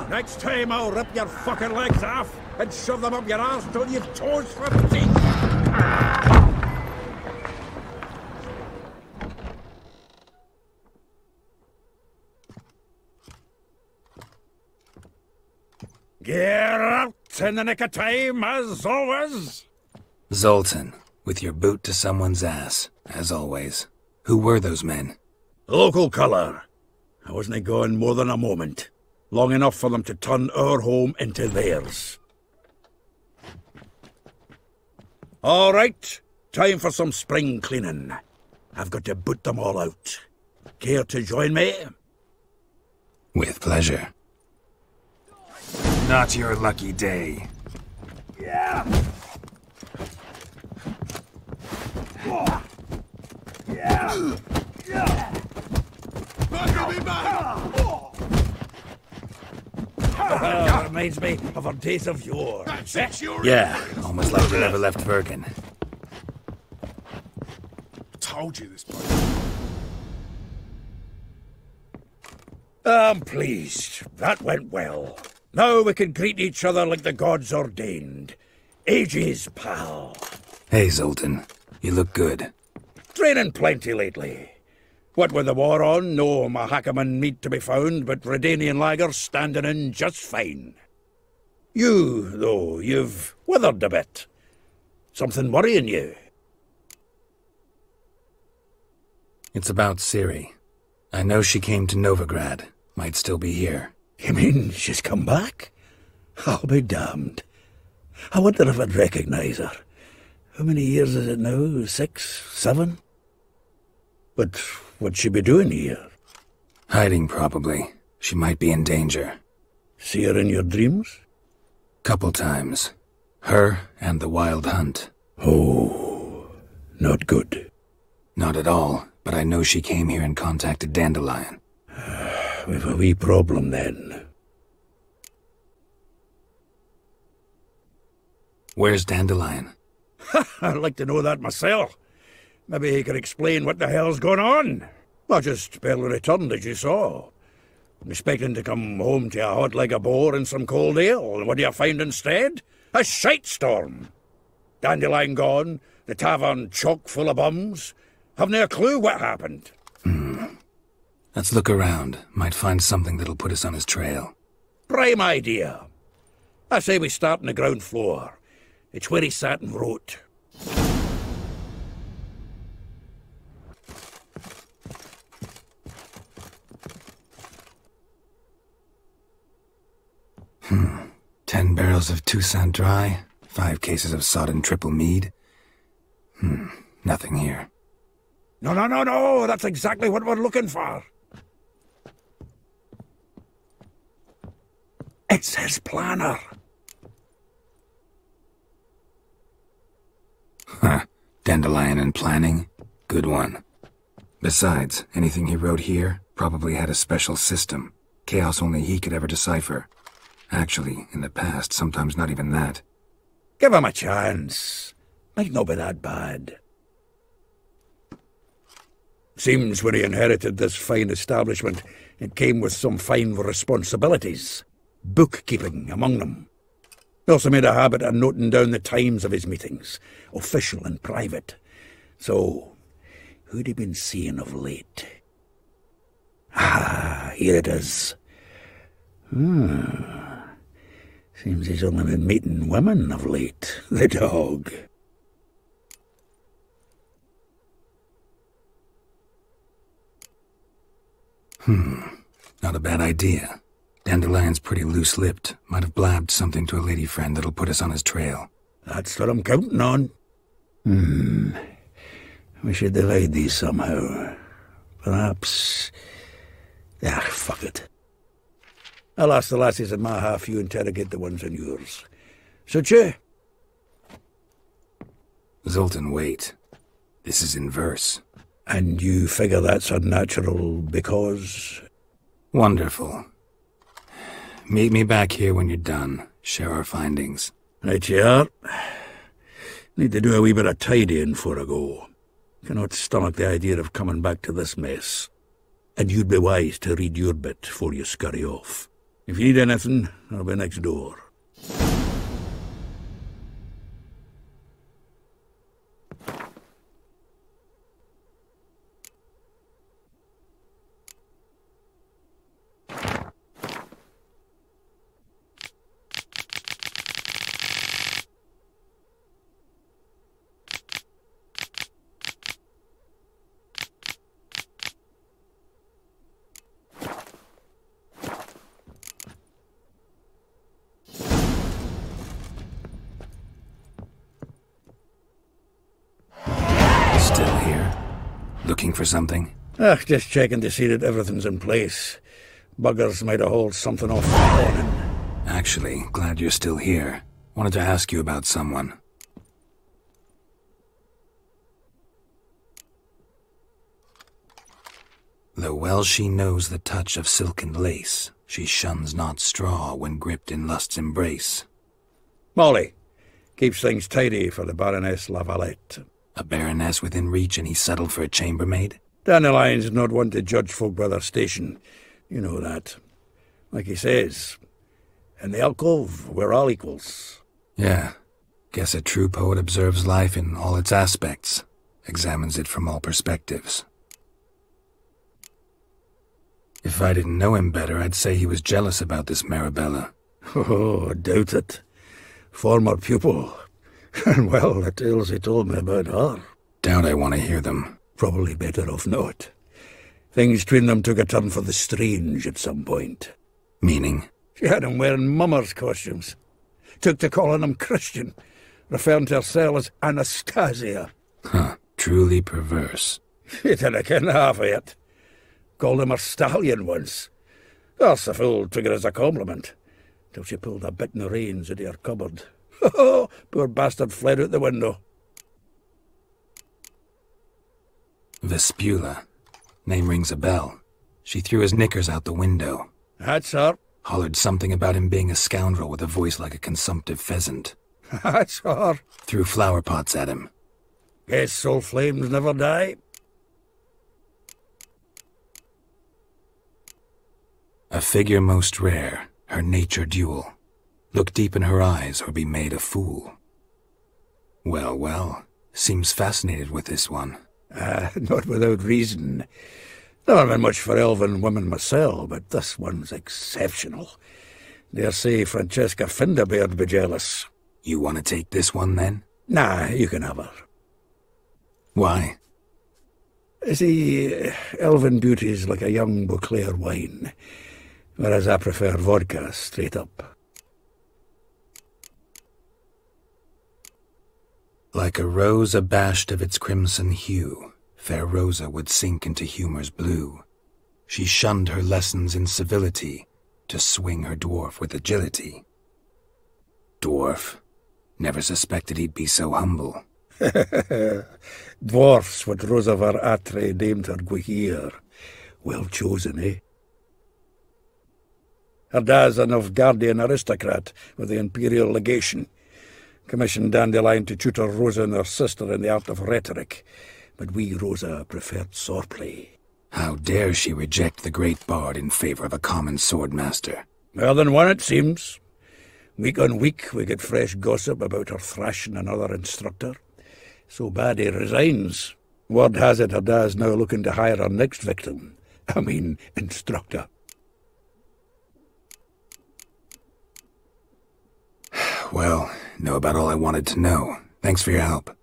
Next time I'll rip your fucking legs off and shove them up your ass till you've toes for teeth. Get out in the nick of time, as always. Zoltan, with your boot to someone's ass, as always. Who were those men? Local colour. I wasn't gone more than a moment. Long enough for them to turn our home into theirs. All right, time for some spring cleaning. I've got to boot them all out. Care to join me? With pleasure. Not your lucky day. Yeah. Yeah. Yeah. Reminds me of our days of yore. Yeah, almost like we never left Virgin. Told you this place. I'm pleased. That went well. Now we can greet each other like the gods ordained. Ages, pal. Hey, Zoltan. You look good. Training plenty lately. What with the war on, no Mahakaman meat to be found, but Redanian lagers standing in just fine. You, though, you've withered a bit. Something worrying you? It's about Ciri. I know she came to Novigrad. Might still be here. You mean she's come back? I'll be damned. I wonder if I'd recognize her. How many years is it now? 6, 7? But what'd she be doing here? Hiding, probably. She might be in danger. See her in your dreams? Couple times. Her and the Wild Hunt. Oh, not good. Not at all, but I know she came here and contacted Dandelion. We've a wee problem then. Where's Dandelion? I'd like to know that myself. Maybe he could explain what the hell's going on. I just barely returned, as you saw. I'm expecting to come home to a hot leg of boar and some cold ale, and what do you find instead? A shite storm. Dandelion gone, the tavern chock full of bums. Haven't a clue what happened. Let's look around. Might find something that'll put us on his trail. Prime idea. I say we start on the ground floor. It's where he sat and wrote. 10 barrels of Toussaint Dry, 5 cases of sodden triple mead. Nothing here. No, that's exactly what we're looking for. It's his planner. Dandelion and planning? Good one. Besides, anything he wrote here probably had a special system. Chaos only he could ever decipher. Actually, in the past, sometimes not even that. Give him a chance. Might not be that bad. Seems when he inherited this fine establishment, it came with some fine responsibilities. Bookkeeping among them. He also made a habit of noting down the times of his meetings, official and private. So, who'd he been seeing of late? Ah, here it is. Seems he's only been meeting women of late, the dog. Not a bad idea. Dandelion's pretty loose-lipped. Might have blabbed something to a lady friend that'll put us on his trail. That's what I'm counting on. We should divide these somehow. Perhaps... fuck it. I'll ask the lassies in my half, you interrogate the ones in yours. Suit you? Zoltan, wait. This is in verse. And you figure that's unnatural because... Wonderful. Meet me back here when you're done. Share our findings. Right you are. Need to do a wee bit of tidying before I go. Cannot stomach the idea of coming back to this mess. And you'd be wise to read your bit before you scurry off. If you need anything, I'll be next door. Still here? Looking for something? Just checking to see that everything's in place. Buggers might have hauled something off the morning. Actually, glad you're still here. Wanted to ask you about someone. Though well she knows the touch of silken lace, she shuns not straw when gripped in lust's embrace. Molly. Keeps things tidy for the Baroness Lavalette. A baroness within reach and he settled for a chambermaid? Dandelion's not one to judge folk by their station. You know that. Like he says, in the alcove, we're all equals. Yeah. Guess a true poet observes life in all its aspects, examines it from all perspectives. If I didn't know him better, I'd say he was jealous about this Marabella. Oh, doubt it. Former pupil. And well, the tales he told me about her. Doubt I want to hear them. Probably better off not. Things between them took a turn for the strange at some point. Meaning? She had him wearing mummers' costumes. Took to calling him Christian, referring to herself as Anastasia. Huh, truly perverse. She didn't ken half of it. Called him her stallion once. That's the fool took it as a compliment, till she pulled a bit in the reins into her cupboard. Oh, poor bastard fled out the window. Vespula. Name rings a bell. She threw his knickers out the window. That's her. Hollered something about him being a scoundrel with a voice like a consumptive pheasant. That's her. Threw flower pots at him. Guess soul flames never die. A figure most rare, her nature dual. Look deep in her eyes or be made a fool. Well, well, seems fascinated with this one. Not without reason. Never been much for elven women myself, but this one's exceptional. Dare say Francesca Finderbeard'd be jealous. You want to take this one, then? Nah, you can have her. Why? See, elven beauty's like a young Beauclair wine, whereas I prefer vodka straight up. Like a rose abashed of its crimson hue, fair Rosa would sink into humor's blue. She shunned her lessons in civility, to swing her dwarf with agility. Dwarf. Never suspected he'd be so humble. Dwarfs what Rosa var Atre named her Guihir. Well chosen, eh? Her dad's a Novgardian aristocrat with the Imperial Legation. Commissioned Dandelion to tutor Rosa and her sister in the art of rhetoric, but we, Rosa, preferred swordplay. How dare she reject the great bard in favor of a common swordmaster? More than one, it seems. Week on week, we get fresh gossip about her thrashing another instructor. So bad he resigns. Word has it her dad's now looking to hire her next victim. I mean, instructor. Well, know about all I wanted to know. Thanks for your help.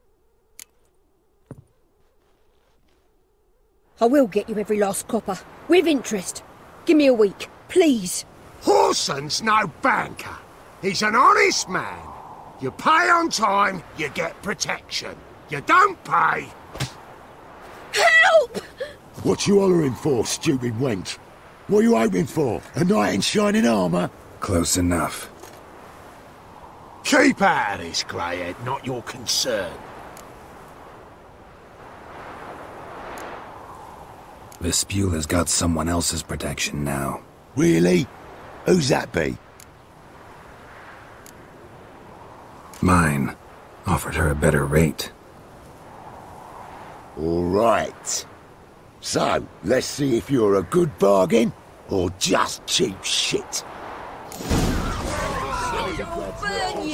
I will get you every last copper. With interest. Give me a week, please. Horson's no banker. He's an honest man. You pay on time, you get protection. You don't pay... Help! What you hollering for, stupid wench? What are you hoping for? A knight in shining armour? Close enough. Keep out of this, greyhead, not your concern. Vespula's got someone else's protection now. Really? Who's that be? Mine. Offered her a better rate. All right. So, let's see if you're a good bargain or just cheap shit. Burn you!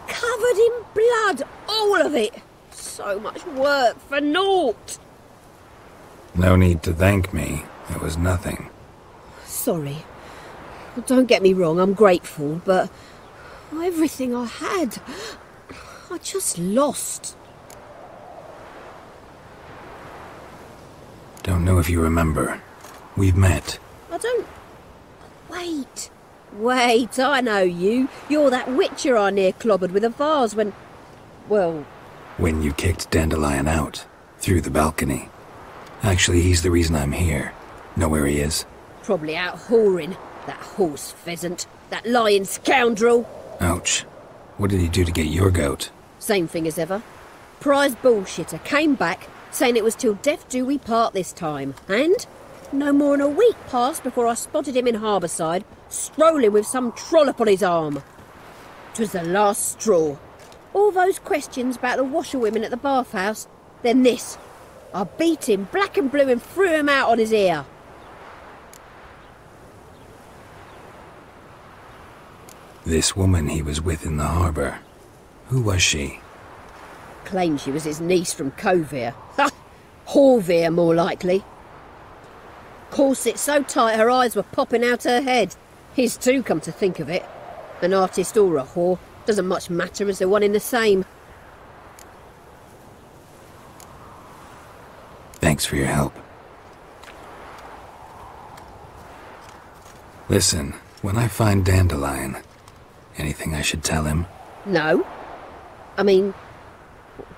Covered in blood, all of it. So much work for naught. No need to thank me. It was nothing. Sorry. Don't get me wrong, I'm grateful, but everything I had, I just lost. Don't know if you remember. We've met. I don't... Wait, I know you. You're that witcher I near clobbered with a vase when... Well... When you kicked Dandelion out. Through the balcony. Actually, he's the reason I'm here. Know where he is? Probably out whoring. That horse pheasant. That lying scoundrel. Ouch. What did he do to get your goat? Same thing as ever. Prize bullshitter came back, saying it was till death do we part this time. And no more than a week passed before I spotted him in Harbourside, strolling with some trollop on his arm. 'Twas the last straw. All those questions about the washerwomen at the bathhouse, then this. I beat him black and blue and threw him out on his ear. This woman he was with in the harbour. Who was she? Claimed she was his niece from Covere. Ha! Horvere, more likely. Corset so tight her eyes were popping out her head. His too, come to think of it. An artist or a whore. Doesn't much matter as they're one in the same. Thanks for your help. Listen, when I find Dandelion, anything I should tell him? No. I mean,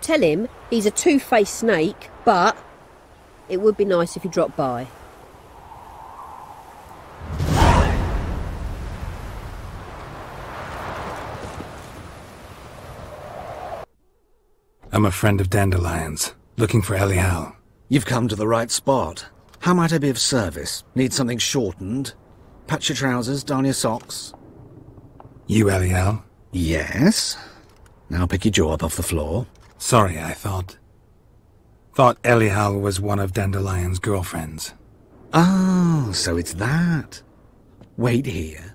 tell him he's a two-faced snake, but it would be nice if he dropped by. I'm a friend of Dandelion's, looking for Elial. You've come to the right spot. How might I be of service? Need something shortened? Patch your trousers, darn your socks. You Elial? Yes. Now pick your jaw up off the floor. Sorry, I thought Elial was one of Dandelion's girlfriends. Oh, so it's that. Wait here.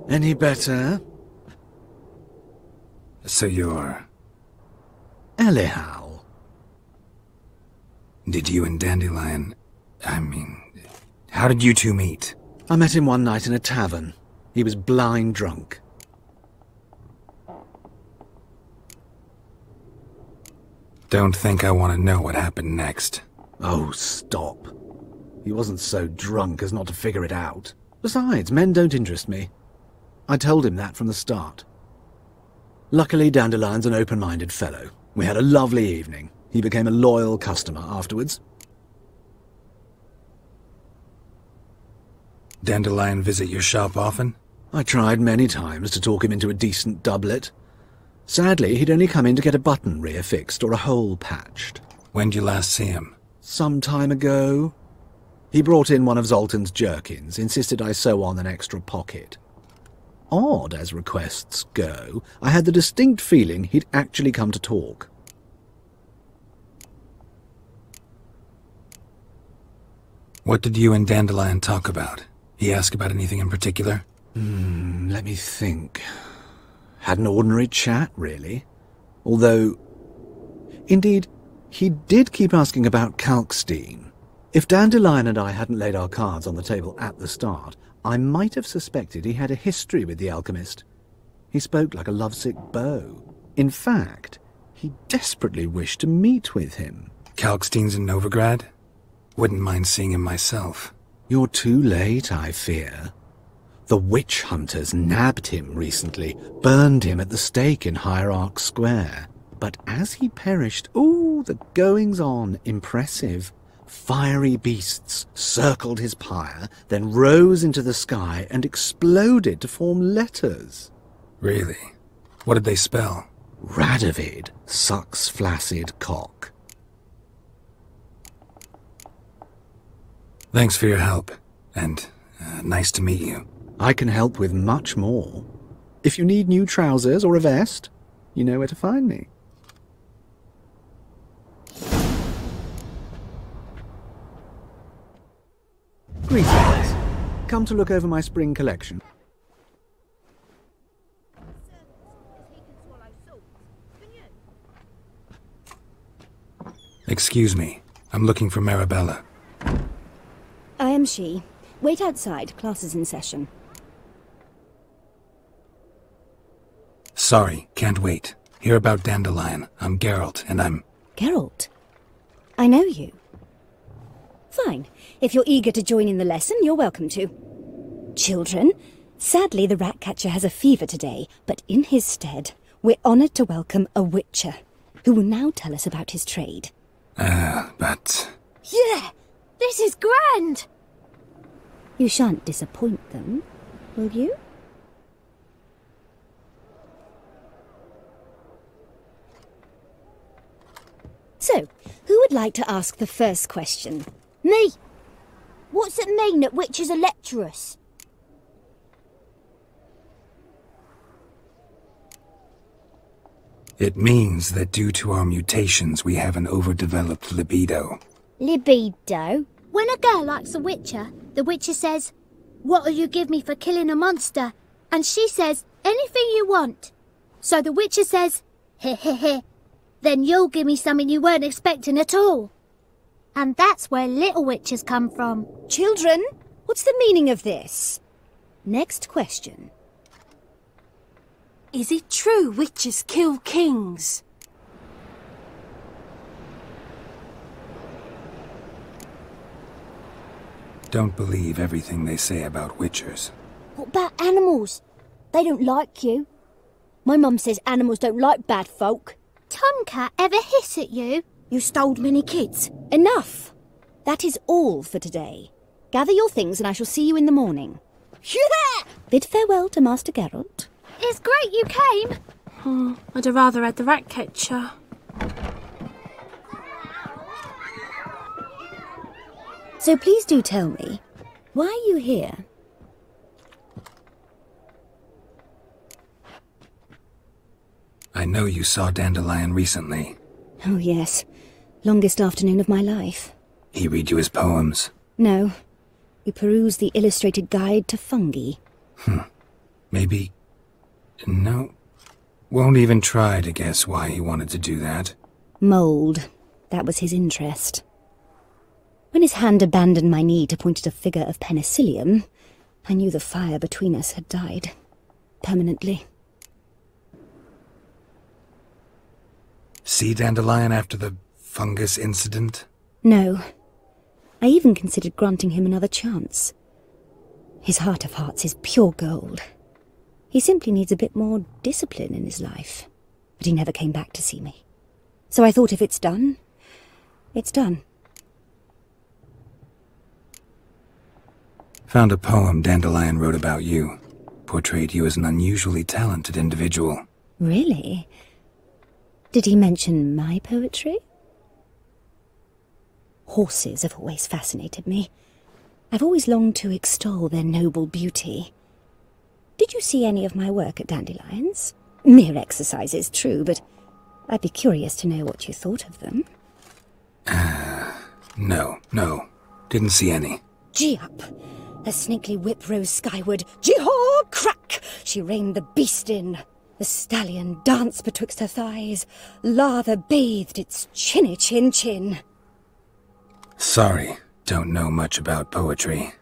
Any better? So you're... Elial. Did you and Dandelion... how did you two meet? I met him one night in a tavern. He was blind drunk. Don't think I want to know what happened next. Oh, stop. He wasn't so drunk as not to figure it out. Besides, men don't interest me. I told him that from the start. Luckily, Dandelion's an open-minded fellow. We had a lovely evening. He became a loyal customer afterwards. Dandelion visit your shop often? I tried many times to talk him into a decent doublet. Sadly, he'd only come in to get a button reaffixed or a hole patched. When'd you last see him? Some time ago. He brought in one of Zoltan's jerkins, insisted I sew on an extra pocket. Odd as requests go, I had the distinct feeling he'd actually come to talk. What did you and Dandelion talk about? He asked about anything in particular? Let me think. Had an ordinary chat, really. Although... Indeed, he did keep asking about Kalkstein. If Dandelion and I hadn't laid our cards on the table at the start, I might have suspected he had a history with the alchemist. He spoke like a lovesick beau. In fact, he desperately wished to meet with him. Kalkstein's in Novigrad? Wouldn't mind seeing him myself. You're too late, I fear. The witch hunters nabbed him recently, burned him at the stake in Hierarch Square. But as he perished, ooh, the goings-on, impressive. Fiery beasts circled his pyre, then rose into the sky and exploded to form letters. Really? What did they spell? Radovid sucks flaccid cock. Thanks for your help, and nice to meet you. I can help with much more. If you need new trousers or a vest, you know where to find me. Greetings. Come to look over my spring collection. Excuse me. I'm looking for Marabella. I am she. Wait outside. Class is in session. Sorry, can't wait. Hear about Dandelion. I'm Geralt, and I'm... Geralt? I know you. Fine. If you're eager to join in the lesson, you're welcome to. Children, sadly the Ratcatcher has a fever today, but in his stead, we're honoured to welcome a Witcher, who will now tell us about his trade. But... Yeah! This is grand! You shan't disappoint them, will you? So, who would like to ask the first question? Me! What's it mean that witches are lecturers? It means that due to our mutations, we have an overdeveloped libido. Libido? When a girl likes a witcher, the witcher says, "What'll you give me for killing a monster?" And she says, "Anything you want." So the witcher says, "Heh heh heh. Then you'll give me something you weren't expecting at all." And that's where little witches come from. Children, what's the meaning of this? Next question. Is it true witches kill kings? Don't believe everything they say about witchers. What about animals? They don't like you. My mum says animals don't like bad folk. Tomcat ever hiss at you? You stole many kids. Enough. That is all for today. Gather your things and I shall see you in the morning. Yeah! Bid farewell to Master Geralt. It's great you came. I'd have rather had the Ratcatcher. So please do tell me, why are you here? I know you saw Dandelion recently. Oh yes, longest afternoon of my life. He read you his poems? No, we perused the illustrated guide to fungi. Maybe... No. Won't even try to guess why he wanted to do that. Mould. That was his interest. When his hand abandoned my knee to point at a figure of penicillium, I knew the fire between us had died. Permanently. See Dandelion after the fungus incident? No. I even considered granting him another chance. His heart of hearts is pure gold. He simply needs a bit more discipline in his life. But he never came back to see me. So I thought if it's done, it's done. Found a poem Dandelion wrote about you. Portrayed you as an unusually talented individual. Really? Did he mention my poetry? Horses have always fascinated me. I've always longed to extol their noble beauty. Did you see any of my work at Dandelion's? Mere exercises, true, but I'd be curious to know what you thought of them. No. Didn't see any. Gee up! Her snakely whip rose skyward. Jee-haw! Crack! She reined the beast in. The stallion danced betwixt her thighs. Lather bathed its chinny chin. Sorry, don't know much about poetry.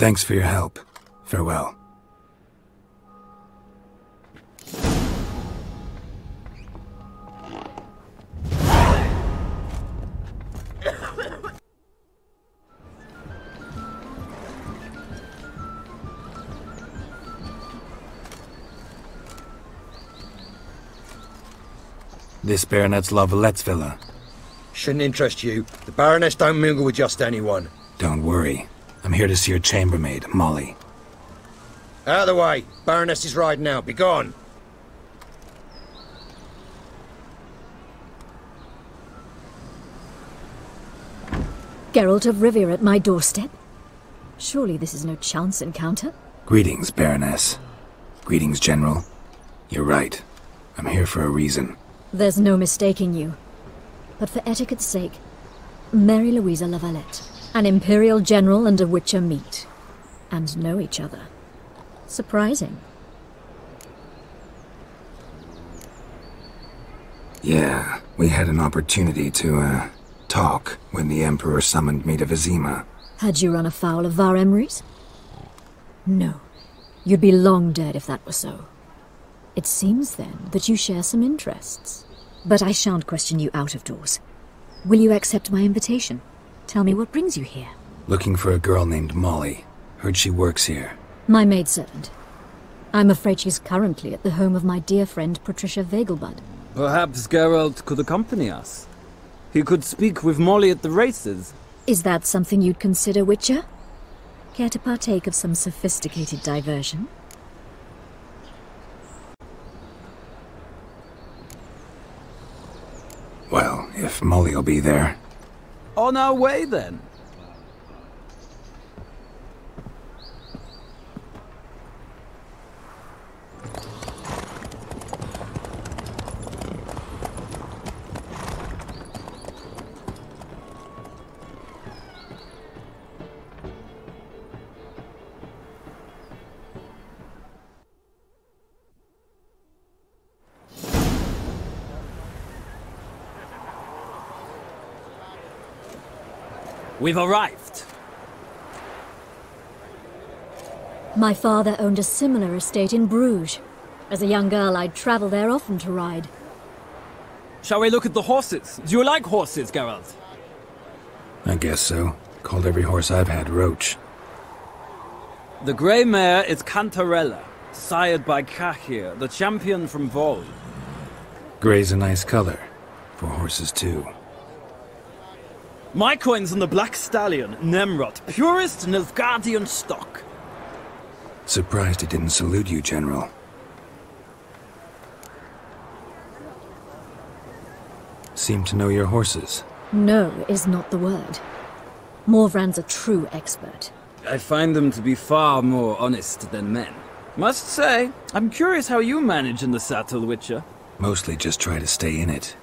Thanks for your help. Farewell. This Baronet's La Vallette's villa. Shouldn't interest you. The Baroness don't mingle with just anyone. Don't worry. I'm here to see your chambermaid, Molly. Out of the way. Baroness is riding out. Be gone. Geralt of Rivia at my doorstep? Surely this is no chance encounter? Greetings, Baroness. Greetings, General. You're right. I'm here for a reason. There's no mistaking you. But for etiquette's sake, Mary Louisa La Valette, an Imperial General and a Witcher meet, and know each other. Surprising. Yeah, we had an opportunity to, talk when the Emperor summoned me to Vizima. Had you run afoul of Var Emrys? No. You'd be long dead if that were so. It seems, then, that you share some interests. But I shan't question you out of doors. Will you accept my invitation? Tell me what brings you here. Looking for a girl named Molly. Heard she works here. My maidservant. I'm afraid she's currently at the home of my dear friend Patricia Vegelbud. Perhaps Geralt could accompany us. He could speak with Molly at the races. Is that something you'd consider, Witcher? Care to partake of some sophisticated diversion? Well, if Molly'll be there. On our way, then. We've arrived. My father owned a similar estate in Bruges. As a young girl, I'd travel there often to ride. Shall we look at the horses? Do you like horses, Geralt? I guess so. Called every horse I've had Roach. The grey mare is Cantarella, sired by Cahir, the champion from Vol. Grey's a nice color. For horses, too. My coin's on the Black Stallion, Nemrod, purest Nilfgaardian stock. Surprised it didn't salute you, General. Seem to know your horses. No is not the word. Morvran's a true expert. I find them to be far more honest than men. Must say, I'm curious how you manage in the saddle, Witcher. Mostly just try to stay in it.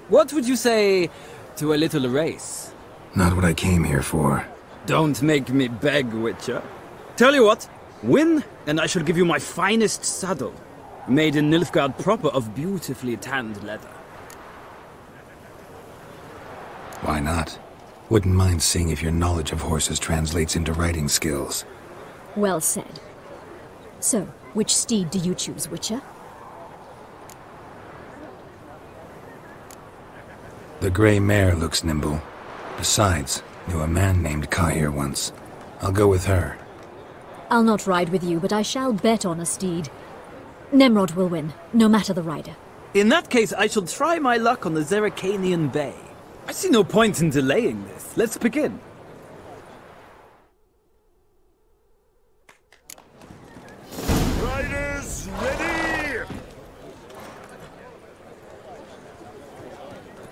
What would you say to a little race? Not what I came here for. Don't make me beg, Witcher. Tell you what, win, and I shall give you my finest saddle. Made in Nilfgaard proper of beautifully tanned leather. Why not? Wouldn't mind seeing if your knowledge of horses translates into riding skills. Well said. So, which steed do you choose, Witcher? The grey mare looks nimble. Besides, knew a man named Cahir once. I'll go with her. I'll not ride with you, but I shall bet on a steed. Nemrod will win, no matter the rider. In that case, I shall try my luck on the Zerrikanian Bay. I see no point in delaying this. Let's begin. Riders, ready!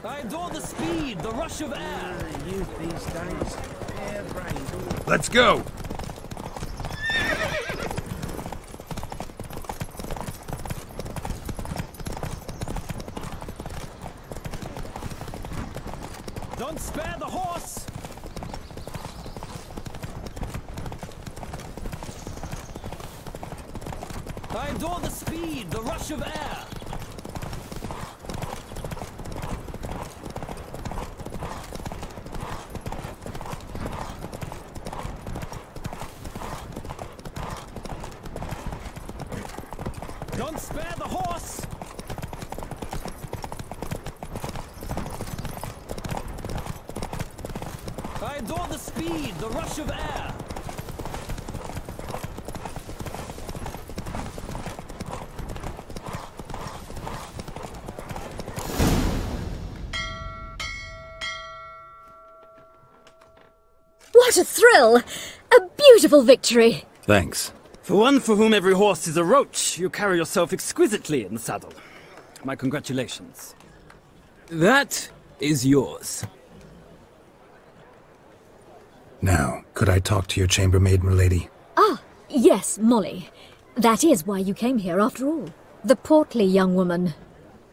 I adore the speed, the rush of air. Let's go! Don't spare the horse! I adore the speed, the rush of air. Don't spare the horse! I adore the speed, the rush of air. What a thrill! A beautiful victory! Thanks. For one for whom every horse is a roach, you carry yourself exquisitely in the saddle. My congratulations. That is yours. Now, could I talk to your chambermaid, milady? Ah, yes, Molly. That is why you came here after all. The portly young woman.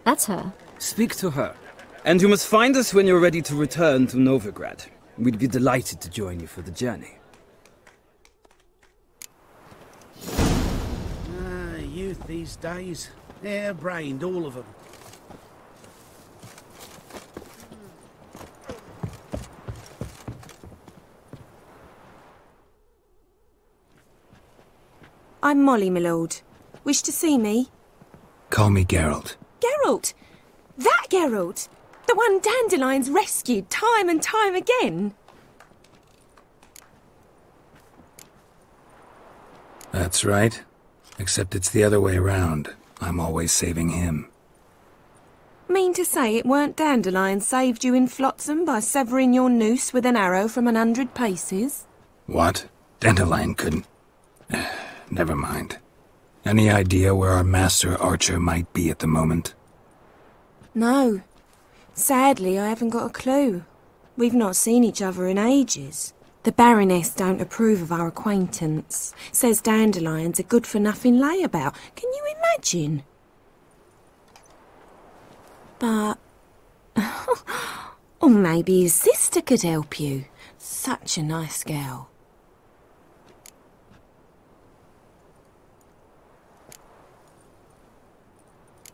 That's her. Speak to her. And you must find us when you're ready to return to Novigrad. We'd be delighted to join you for the journey. Youth these days. Hair-brained, all of them. I'm Molly, my lord. Wish to see me? Call me Geralt. Geralt? That Geralt? The one Dandelion's rescued time and time again? That's right. Except it's the other way around. I'm always saving him. Mean to say it weren't Dandelion saved you in Flotsam by severing your noose with an arrow from 100 paces? What? Dandelion couldn't... Never mind. Any idea where our master archer might be at the moment? No. Sadly, I haven't got a clue. We've not seen each other in ages. The Baroness don't approve of our acquaintance. Says Dandelion's a good-for-nothing layabout. Can you imagine? But... or maybe his sister could help you. Such a nice girl.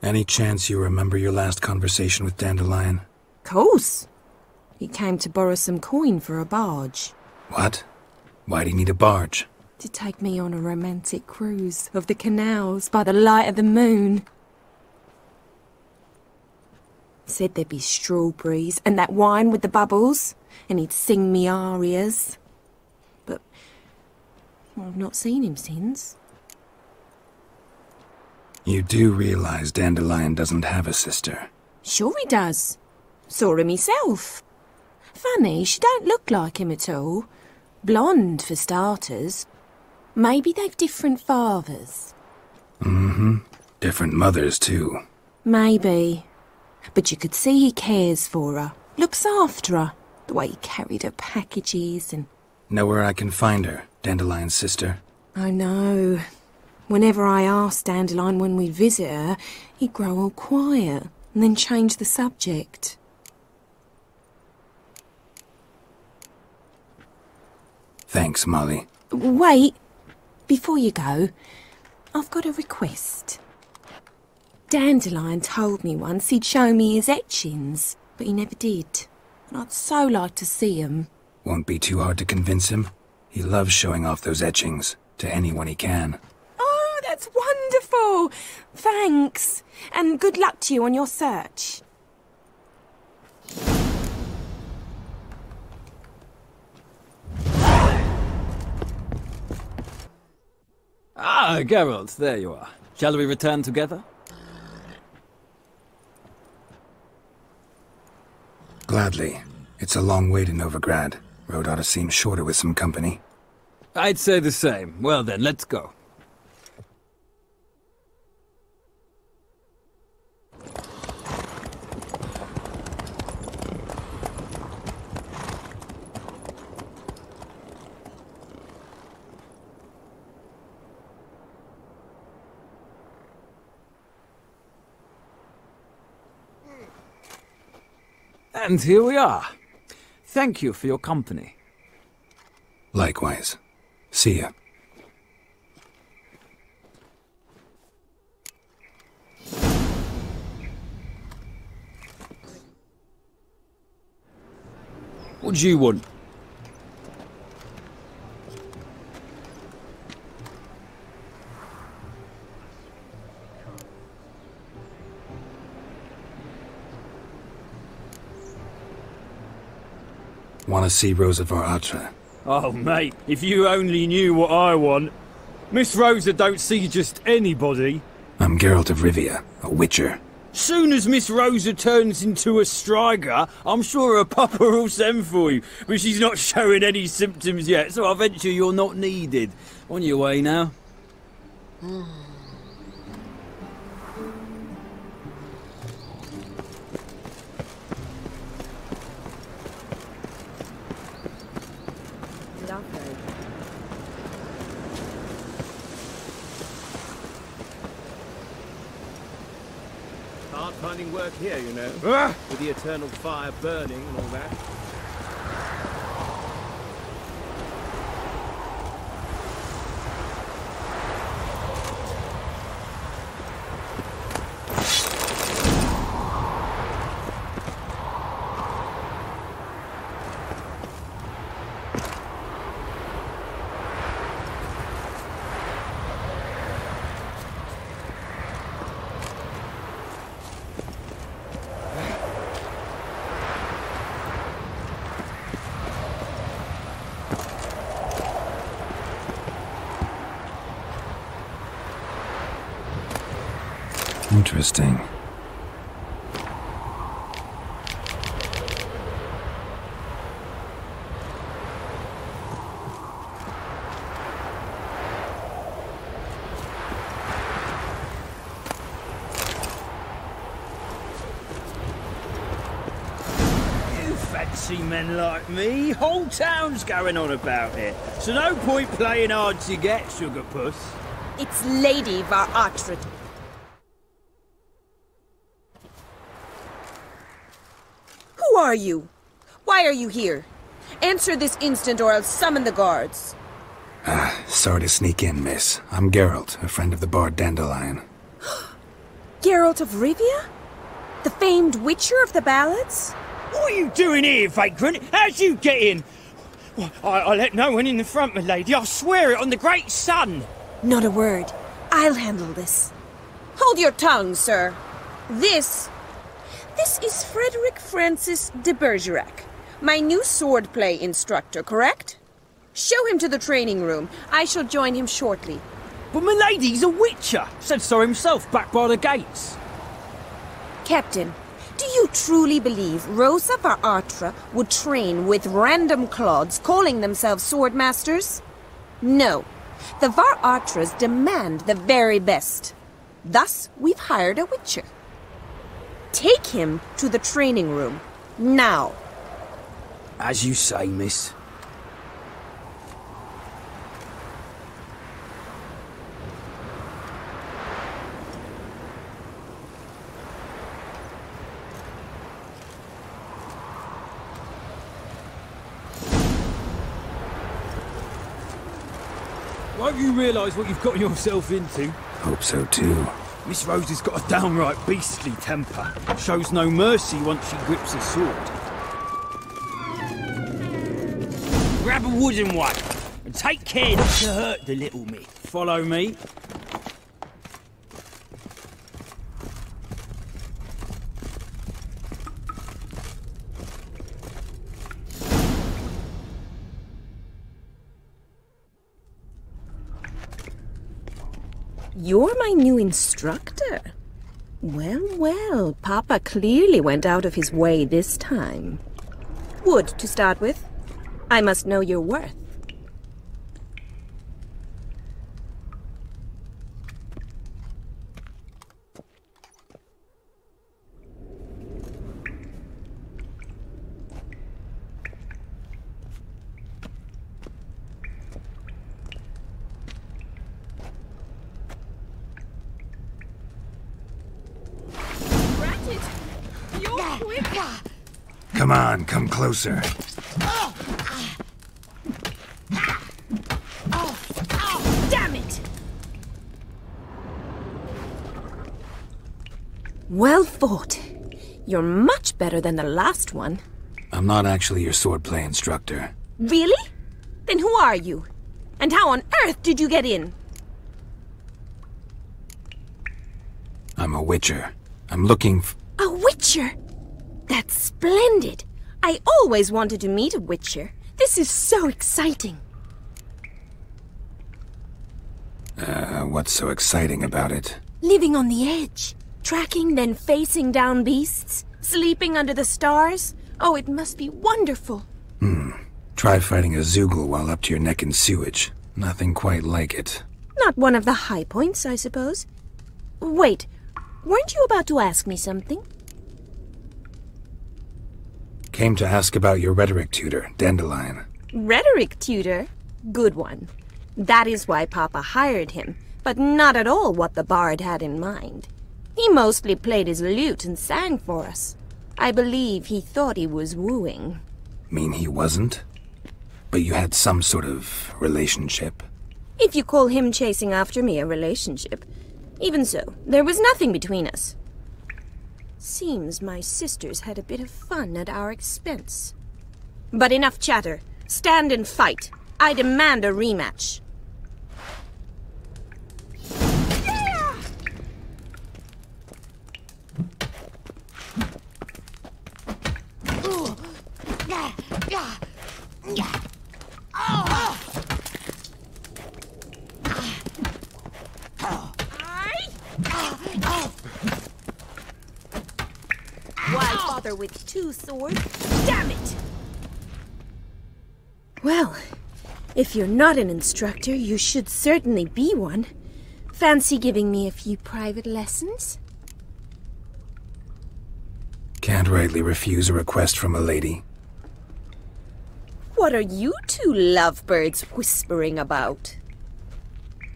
Any chance you remember your last conversation with Dandelion? Course. He came to borrow some coin for a barge. What? Why'd he need a barge? To take me on a romantic cruise of the canals by the light of the moon. Said there'd be strawberries and that wine with the bubbles, and he'd sing me arias. But I've not seen him since. You do realize Dandelion doesn't have a sister? Sure he does. Saw her myself. Funny, she don't look like him at all. Blonde, for starters. Maybe they've different fathers. Mm-hmm. Different mothers, too. Maybe. But you could see he cares for her. Looks after her. The way he carried her packages and... Know where I can find her, Dandelion's sister? I know. Whenever I asked Dandelion when we'd visit her, he'd grow all quiet and then change the subject. Thanks, Molly. Wait. Before you go, I've got a request. Dandelion told me once he'd show me his etchings, but he never did. And I'd so like to see 'em. Won't be too hard to convince him. He loves showing off those etchings to anyone he can. Oh, that's wonderful! Thanks. And good luck to you on your search. Ah, Geralt, there you are. Shall we return together? Gladly. It's a long way to Novigrad. Road ought to seem shorter with some company. I'd say the same. Well then, let's go. And here we are. Thank you for your company. Likewise. See ya. What do you want? Want to see Rosa var Atra? Oh, mate, if you only knew what I want. Miss Rosa don't see just anybody. I'm Geralt of Rivia, a witcher. Soon as Miss Rosa turns into a striker, I'm sure her papa will send for you. But she's not showing any symptoms yet, so I venture you're not needed. On your way now. Hard finding work here, you know. With the eternal fire burning and all that. Interesting. Fancy men like me, whole town's going on about it. So no point playing hard to get, sugar puss. It's Lady var Atra. Who are you? Why are you here? Answer this instant or I'll summon the guards. Sorry to sneak in, miss. I'm Geralt, a friend of the bard Dandelion. Geralt of Rivia? The famed witcher of the ballads? What are you doing here, vagrant? How'd you get in? Well, I let no one in the front, my lady. I swear it on the great sun. Not a word. I'll handle this. Hold your tongue, sir. This is Frederick Francis de Bergerac, my new swordplay instructor, correct? Show him to the training room. I shall join him shortly. But my lady's a witcher. Said so himself back by the gates. Captain, do you truly believe Rosa var Atra would train with random clods calling themselves swordmasters? No. The var Atras demand the very best. Thus, we've hired a witcher. Take him to the training room, now. As you say, miss. Won't you realise what you've got yourself into? Hope so too. Miss Rosa's got a downright beastly temper. Shows no mercy once she grips a sword. Grab a wooden one, and take care not to hurt the little me. Follow me. You're my new instructor. Well, well, Papa clearly went out of his way this time. Wood, to start with. I must know your worth. Come on, come closer. Damn it! Well fought. You're much better than the last one. I'm not actually your swordplay instructor. Really? Then who are you? And how on earth did you get in? I'm a witcher. I'm looking A witcher? That's splendid. I always wanted to meet a Witcher. This is so exciting. What's so exciting about it? Living on the edge. Tracking, then facing down beasts. Sleeping under the stars. Oh, it must be wonderful. Try fighting a Zoogle while up to your neck in sewage. Nothing quite like it. Not one of the high points, I suppose. Wait, weren't you about to ask me something? Came to ask about your rhetoric tutor, Dandelion. Rhetoric tutor? Good one. That is why Papa hired him, but not at all what the bard had in mind. He mostly played his lute and sang for us. I believe he thought he was wooing. Mean he wasn't? But you had some sort of relationship? If you call him chasing after me a relationship. Even so, there was nothing between us. Seems my sisters had a bit of fun at our expense. But enough chatter. Stand and fight. I demand a rematch. Why bother with two swords? Damn it! Well, if you're not an instructor, you should certainly be one. Fancy giving me a few private lessons? Can't rightly refuse a request from a lady. What are you two lovebirds whispering about?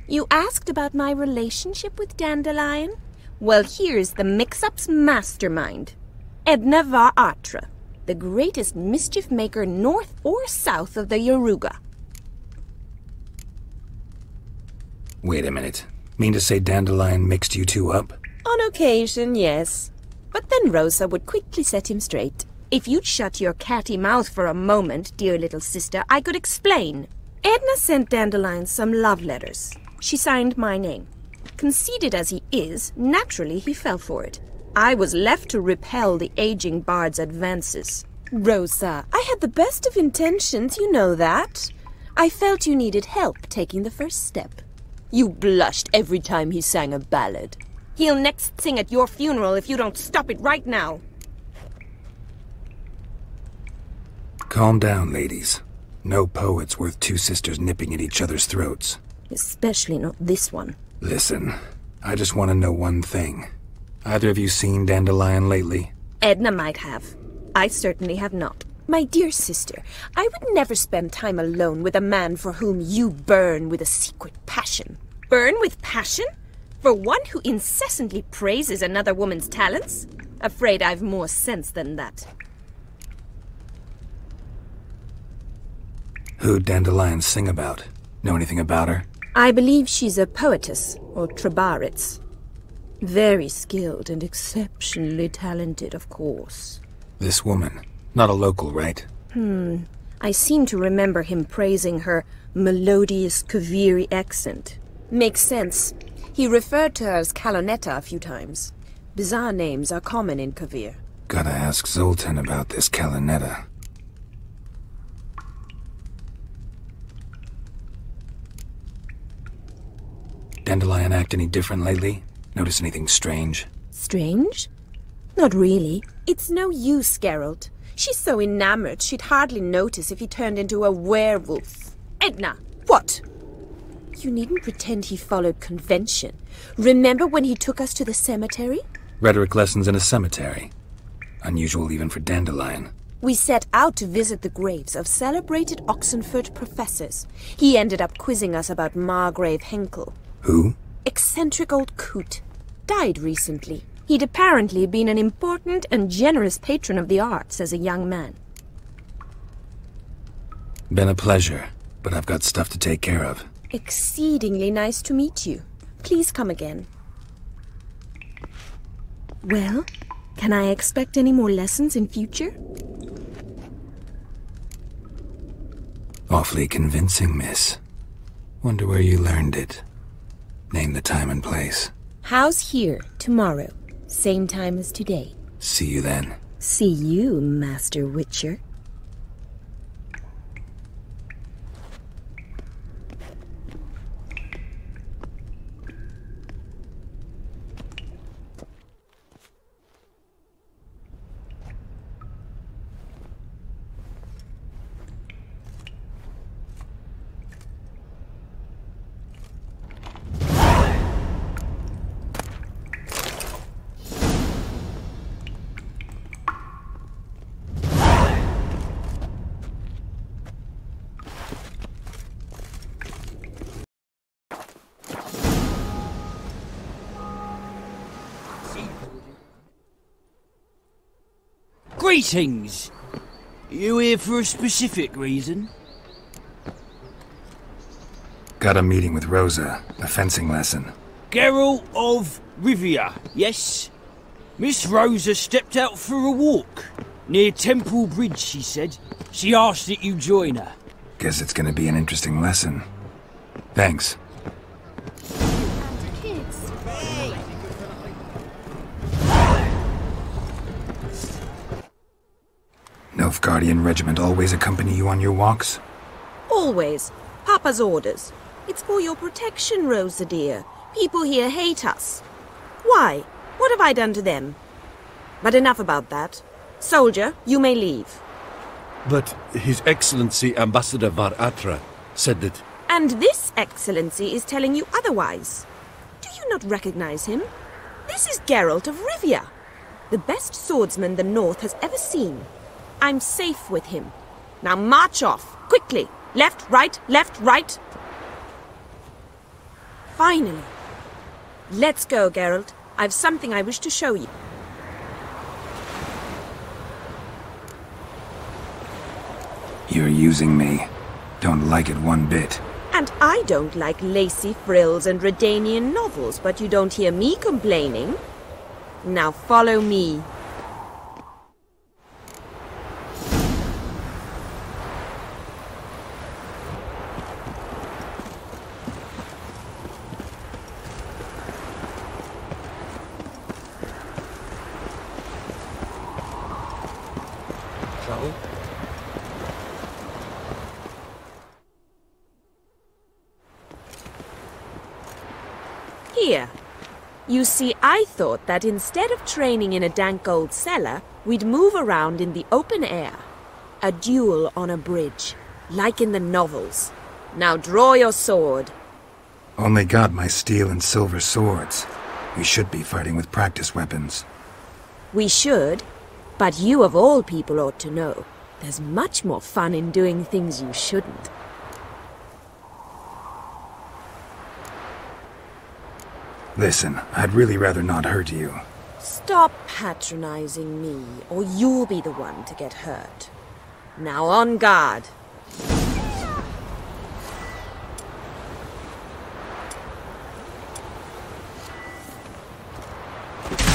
You asked about my relationship with Dandelion? Well, here's the mix-up's mastermind. Edna var Atra, the greatest mischief maker north or south of the Yaruga. Wait a minute. Mean to say Dandelion mixed you two up? On occasion, yes. But then Rosa would quickly set him straight. If you'd shut your catty mouth for a moment, dear little sister, I could explain. Edna sent Dandelion some love letters. She signed my name. Conceited as he is, naturally he fell for it. I was left to repel the aging bard's advances. Rosa, I had the best of intentions, you know that. I felt you needed help taking the first step. You blushed every time he sang a ballad. He'll next sing at your funeral if you don't stop it right now. Calm down, ladies. No poet's worth two sisters nipping at each other's throats. Especially not this one. Listen, I just want to know one thing. Either of you seen Dandelion lately? Edna might have. I certainly have not. My dear sister, I would never spend time alone with a man for whom you burn with a secret passion. Burn with passion? For one who incessantly praises another woman's talents? Afraid I've more sense than that. Who'd Dandelion sing about? Know anything about her? I believe she's a poetess, or trabaritz. Very skilled and exceptionally talented, of course. This woman. Not a local, right? I seem to remember him praising her melodious Kaviri accent. Makes sense. He referred to her as Kalonetta a few times. Bizarre names are common in Kavir. Gotta ask Zoltan about this Kalonetta. Dandelion act any different lately? Notice anything strange? Strange? Not really. It's no use, Geralt. She's so enamored she'd hardly notice if he turned into a werewolf. Edna! What? You needn't pretend he followed convention. Remember when he took us to the cemetery? Rhetoric lessons in a cemetery. Unusual even for Dandelion. We set out to visit the graves of celebrated Oxenford professors. He ended up quizzing us about Margrave Henkel. Who? Eccentric old coot. Died recently. He'd apparently been an important and generous patron of the arts as a young man. Been a pleasure, but I've got stuff to take care of. Exceedingly nice to meet you. Please come again. Well, can I expect any more lessons in future? Awfully convincing, miss. Wonder where you learned it. Name the time and place. House here, tomorrow. Same time as today. See you then. See you, Master Witcher. Greetings! You here for a specific reason? Got a meeting with Rosa, a fencing lesson. Geralt of Rivia, yes? Miss Rosa stepped out for a walk. Near Temple Bridge, she said. She asked that you join her. Guess it's gonna be an interesting lesson. Thanks. Nilfgaardian regiment always accompany you on your walks? Always. Papa's orders. It's for your protection, Rosa dear. People here hate us. Why? What have I done to them? But enough about that. Soldier, you may leave. But His Excellency Ambassador Var Atra said that... And this Excellency is telling you otherwise. Do you not recognize him? This is Geralt of Rivia, the best swordsman the North has ever seen. I'm safe with him. Now march off, quickly. Left, right, left, right. Finally. Let's go, Geralt. I've something I wish to show you. You're using me. Don't like it one bit. And I don't like lacy frills and Redanian novels, but you don't hear me complaining. Now follow me. Here. You see, I thought that instead of training in a dank old cellar, we'd move around in the open air. A duel on a bridge, like in the novels. Now draw your sword. Only got my steel and silver swords. We should be fighting with practice weapons. We should, but you of all people ought to know. There's much more fun in doing things you shouldn't. Listen, I'd really rather not hurt you. Stop patronizing me, or you'll be the one to get hurt. Now on guard.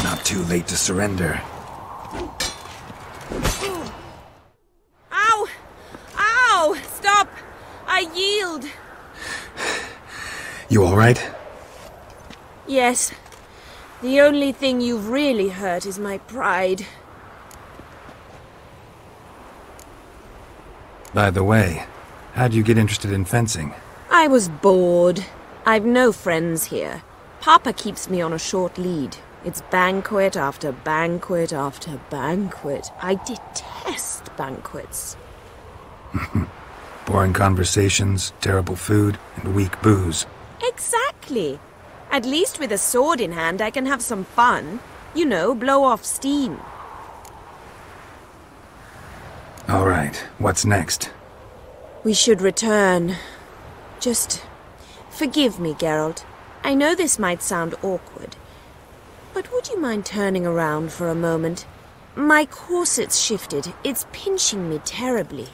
Not too late to surrender. Ow! Ow! Stop! I yield! You all right? Yes. The only thing you've really hurt is my pride. By the way, how'd you get interested in fencing? I was bored. I've no friends here. Papa keeps me on a short lead. It's banquet after banquet after banquet. I detest banquets. Boring conversations, terrible food, and weak booze. Exactly. At least with a sword in hand, I can have some fun. You know, blow off steam. All right, what's next? We should return. Just forgive me, Geralt. I know this might sound awkward, but would you mind turning around for a moment? My corset's shifted. It's pinching me terribly.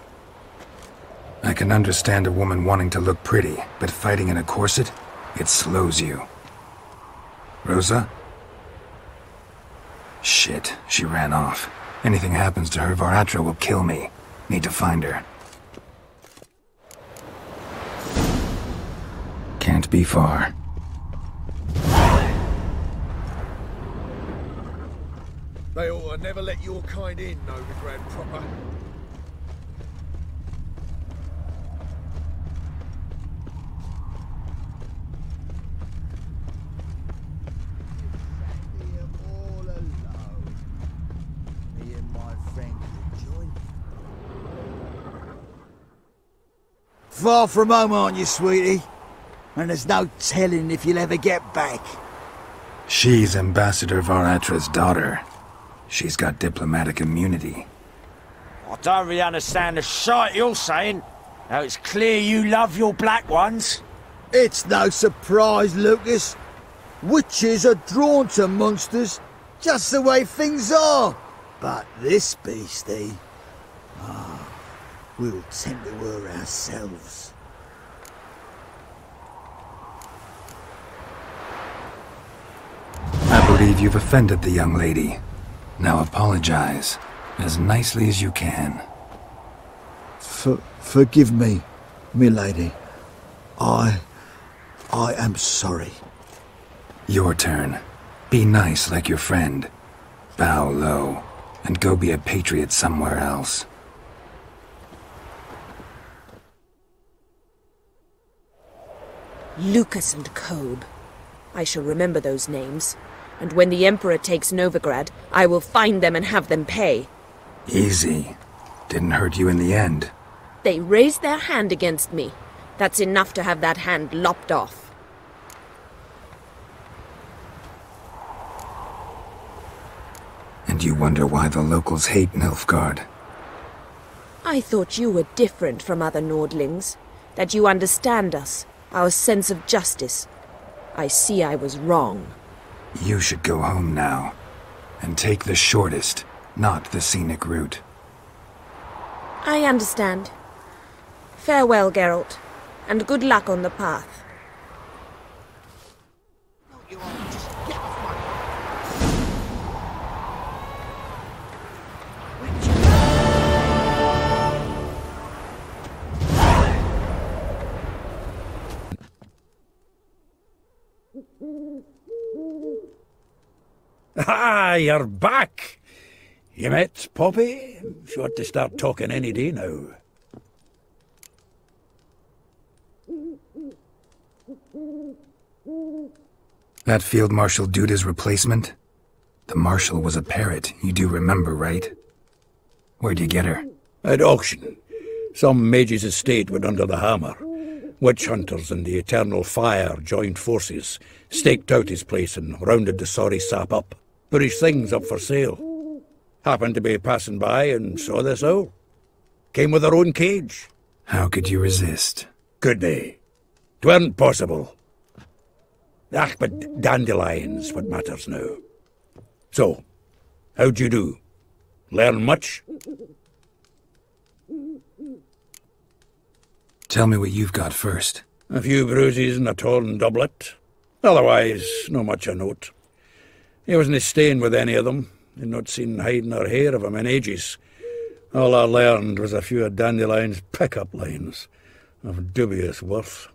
I can understand a woman wanting to look pretty, but fighting in a corset, it slows you. Rosa? Shit, she ran off. Anything happens to her, Var Atra will kill me. Need to find her. Can't be far. They ought to never let your kind in, Novigrad proper. Far from home, aren't you, sweetie? And there's no telling if you'll ever get back. She's Ambassador Varatra's daughter. She's got diplomatic immunity. I don't really understand the shite you're saying. Now it's clear you love your black ones. It's no surprise, Lucas. Witches are drawn to monsters, just the way things are. But this beastie... we'll tend to her ourselves. I believe you've offended the young lady. Now apologize, as nicely as you can. Forgive me, milady. I am sorry. Your turn. Be nice like your friend. Bow low, and go be a patriot somewhere else. Lucas and Kobe. I shall remember those names. And when the Emperor takes Novigrad, I will find them and have them pay. Easy. Didn't hurt you in the end. They raised their hand against me. That's enough to have that hand lopped off. And you wonder why the locals hate Nilfgaard. I thought you were different from other Nordlings. That you understand us, our sense of justice. I see I was wrong. You should go home now, and take the shortest, not the scenic route. I understand. Farewell, Geralt, and good luck on the path. Ah, you're back! You met Poppy? She ought to start talking any day now. That Field Marshal Duda's replacement? The Marshal was a parrot, you do remember, right? Where'd you get her? At auction. Some mage's estate went under the hammer. Witch hunters and the Eternal Fire joined forces, staked out his place and rounded the sorry sap up. Put his things up for sale. Happened to be passing by and saw this owl. Came with her own cage. How could you resist? Could they? 'Tweren't possible. But dandelions what matters now. So, how'd you do? Learn much? Tell me what you've got first. A few bruises and a torn doublet. Otherwise, no much a note. He wasn't staying with any of them. I'd not seen hide nor hair of him in ages. All I learned was a few of Dandelion's pick-up lines, of dubious worth.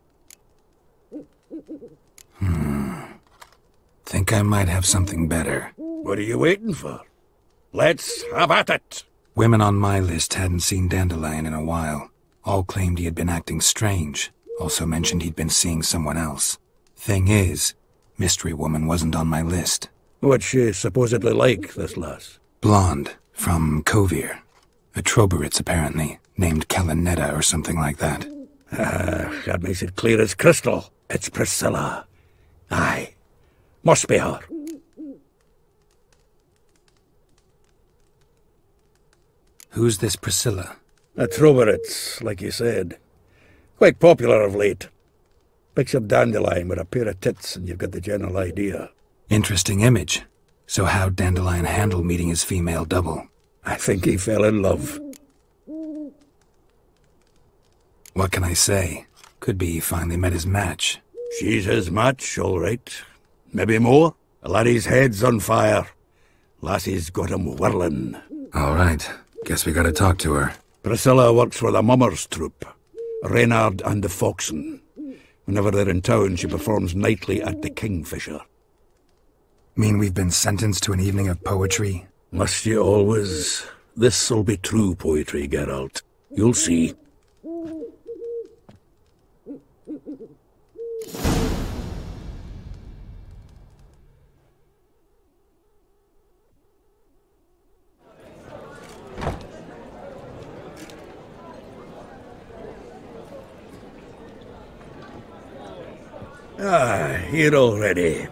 Think I might have something better. What are you waiting for? Let's have at it! Women on my list hadn't seen Dandelion in a while. All claimed he had been acting strange. Also mentioned he'd been seeing someone else. Thing is, Mystery Woman wasn't on my list. What's she supposedly like, this lass? Blonde, from Kovir. A Troberitz, apparently, named Kalinetta or something like that. That makes it clear as crystal. It's Priscilla. Aye. Must be her. Who's this Priscilla? A Troberitz, like you said. Quite popular of late. Picture Dandelion with a pair of tits and you've got the general idea. Interesting image. So how'd Dandelion handle meeting his female double? I think he fell in love. What can I say? Could be he finally met his match. She's his match, all right. Maybe more. The laddie's head's on fire. Lassie's got him whirling. All right. Guess we gotta talk to her. Priscilla works for the Mummers troupe. Reynard and the Foxen. Whenever they're in town, she performs nightly at the Kingfisher. Mean we've been sentenced to an evening of poetry? Must you always? This'll be true poetry, Geralt. You'll see. Here already.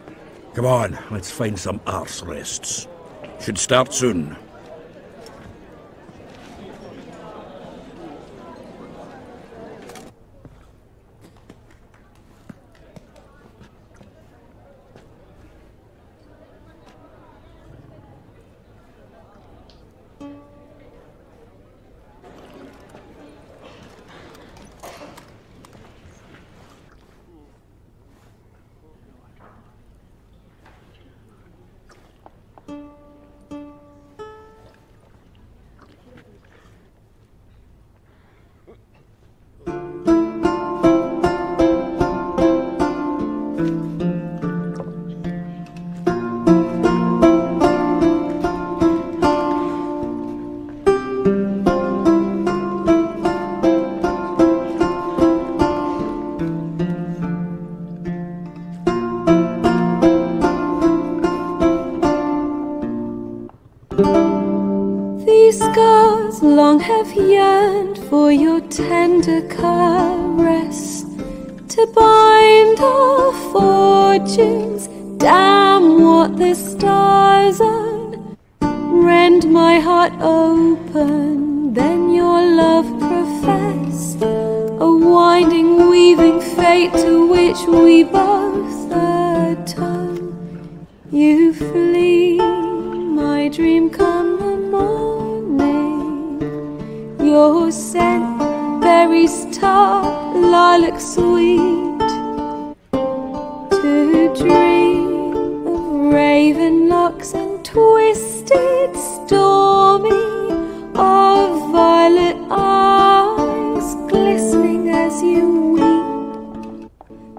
Come on, let's find some arse rests. Should start soon. These scars long have yearned for your tender caress, to bind our fortunes. Damn what the stars own. Rend my heart open, then your love profess, a winding, weaving fate to which we both atone. You flee, my dream come the morning. Your scent, berries tart, lilac sweet. To dream of raven locks and twisted, stormy, of violet eyes glistening as you weep.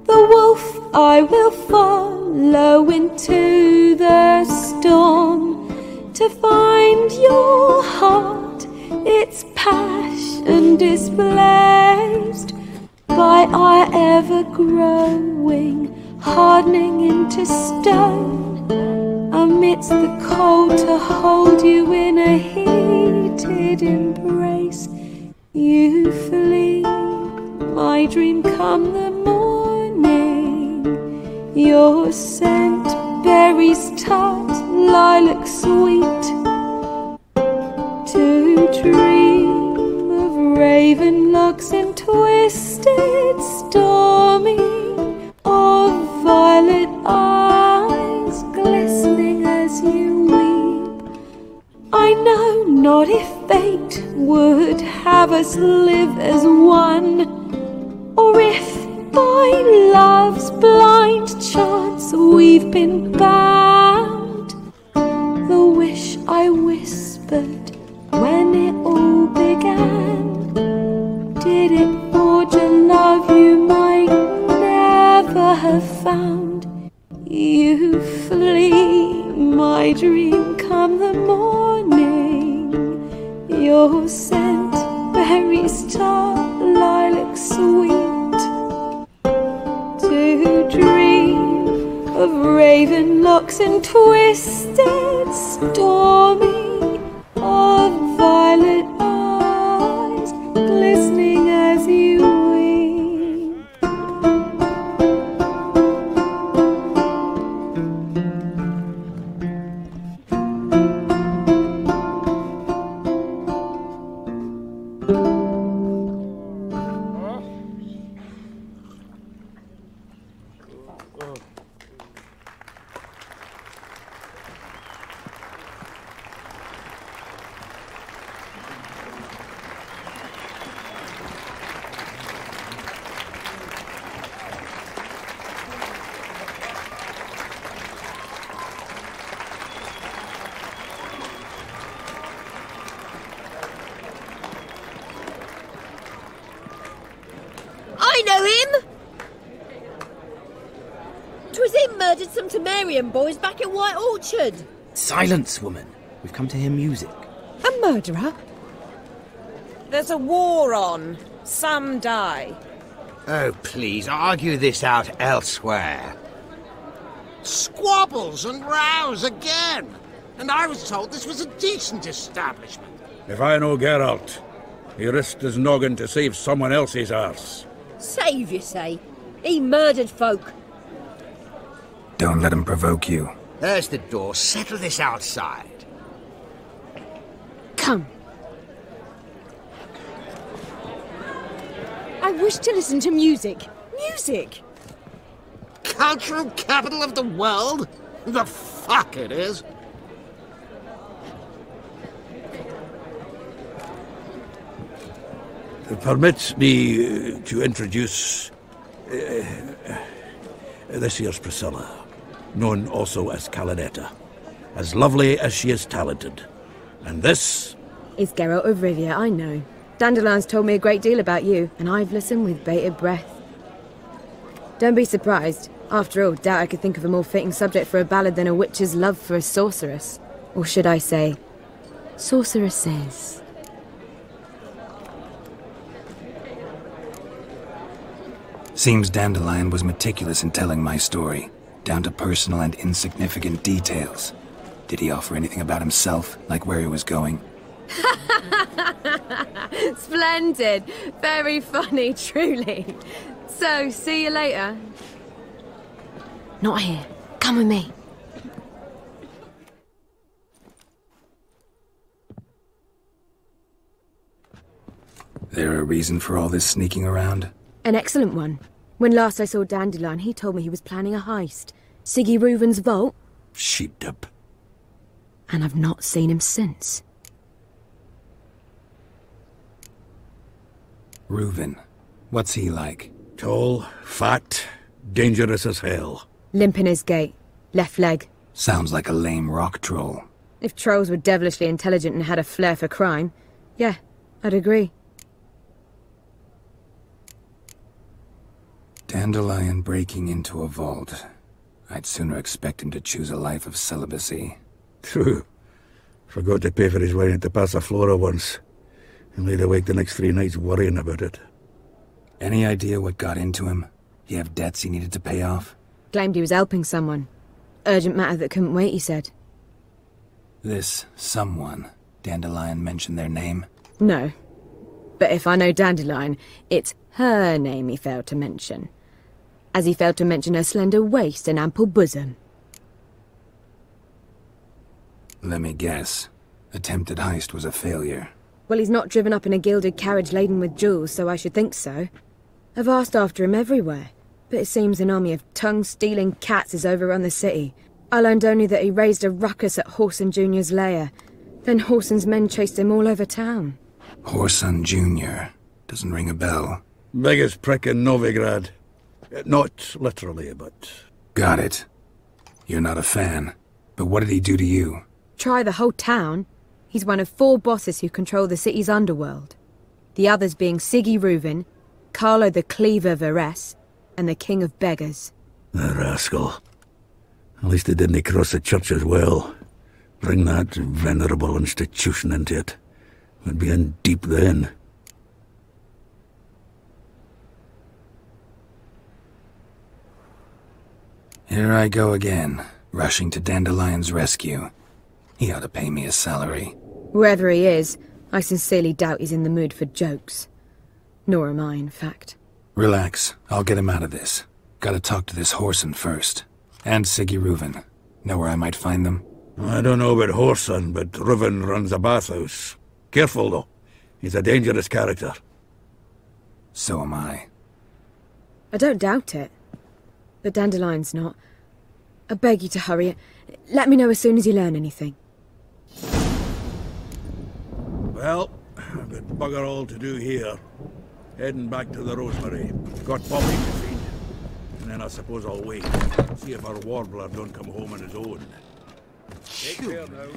The wolf I will follow into the storm, to find your heart, its passion displaced by our ever-growing, hardening into stone, amidst the cold to hold you in a heated embrace. You flee, my dream come the morning, your scent, berries tart, lilac sweet. To dream of raven locks and twisted, stormy, of violet eyes glistening as you weep. I know not if fate would have us live as one, or if by love's blind chance we've been bound. The wish I whispered when it all began, did it forge a love you might never have found? You flee, my dream come the morning, your scent, berries tart, lilac sweet. To dream of raven locks and twisted, stormy, of violet eyes glistening as you weep. I know him! 'Twas him murdered some Temerian boys back at White Orchard. Silence, woman. We've come to hear music. A murderer? There's a war on. Some die. Oh, please, argue this out elsewhere. Squabbles and rows again! And I was told this was a decent establishment. If I know Geralt, he risked his noggin to save someone else's arse. Save, you say? He murdered folk. Don't let him provoke you. There's the door. Settle this outside. Come. I wish to listen to music. Music! Cultural capital of the world? The fuck it is. Permit me to introduce this here's Priscilla, known also as Calinetta, as lovely as she is talented. And this is Geralt of Rivia, I know. Dandelion's told me a great deal about you, and I've listened with bated breath. Don't be surprised. After all, doubt I could think of a more fitting subject for a ballad than a witch's love for a sorceress. Or should I say, sorceresses. Seems Dandelion was meticulous in telling my story, down to personal and insignificant details. Did he offer anything about himself, like where he was going? Splendid! Very funny, truly. So, see you later. Not here. Come with me. There a reason for all this sneaking around? An excellent one. When last I saw Dandelion, he told me he was planning a heist. Siggy Reuven's vault. Sheep-dip. And I've not seen him since. Reuven. What's he like? Tall, fat, dangerous as hell. Limp in his gait. Left leg. Sounds like a lame rock troll. If trolls were devilishly intelligent and had a flair for crime, yeah, I'd agree. Dandelion breaking into a vault. I'd sooner expect him to choose a life of celibacy. True. Forgot to pay for his wine at the Passaflora once. And laid awake the next 3 nights worrying about it. Any idea what got into him? He have debts he needed to pay off? Claimed he was helping someone. Urgent matter that couldn't wait, he said. This someone, Dandelion mentioned their name? No. But if I know Dandelion, it's her name he failed to mention. As he failed to mention her slender waist and ample bosom. Let me guess. Attempted heist was a failure. Well, he's not driven up in a gilded carriage laden with jewels, so I should think so. I've asked after him everywhere, but it seems an army of tongue-stealing cats has overrun the city. I learned only that he raised a ruckus at Whoreson Jr.'s lair. Then Whoreson's men chased him all over town. Whoreson Jr. Doesn't ring a bell. Biggest prick in Novigrad. Not literally, but... Got it. You're not a fan. But what did he do to you? Try the whole town. He's one of 4 bosses who control the city's underworld. The others being Siggy Reuven, Carlo the Cleaver Varese, and the King of Beggars. The rascal. At least he didn't cross the church as well. Bring that venerable institution into it. We'd be in deep then. Here I go again, rushing to Dandelion's rescue. He ought to pay me a salary. Wherever he is, I sincerely doubt he's in the mood for jokes. Nor am I, in fact. Relax. I'll get him out of this. Gotta talk to this Whoreson first. And Siggy Reuven. Know where I might find them? I don't know about Whoreson, but Reuven runs a bathhouse. Careful, though. He's a dangerous character. So am I. I don't doubt it. But Dandelion's not. I beg you to hurry. Let me know as soon as you learn anything. Well, I've got bugger all to do here. Heading back to the Rosemary. Got Poppy to feed. And then I suppose I'll wait. See if our warbler don't come home on his own. Take care now.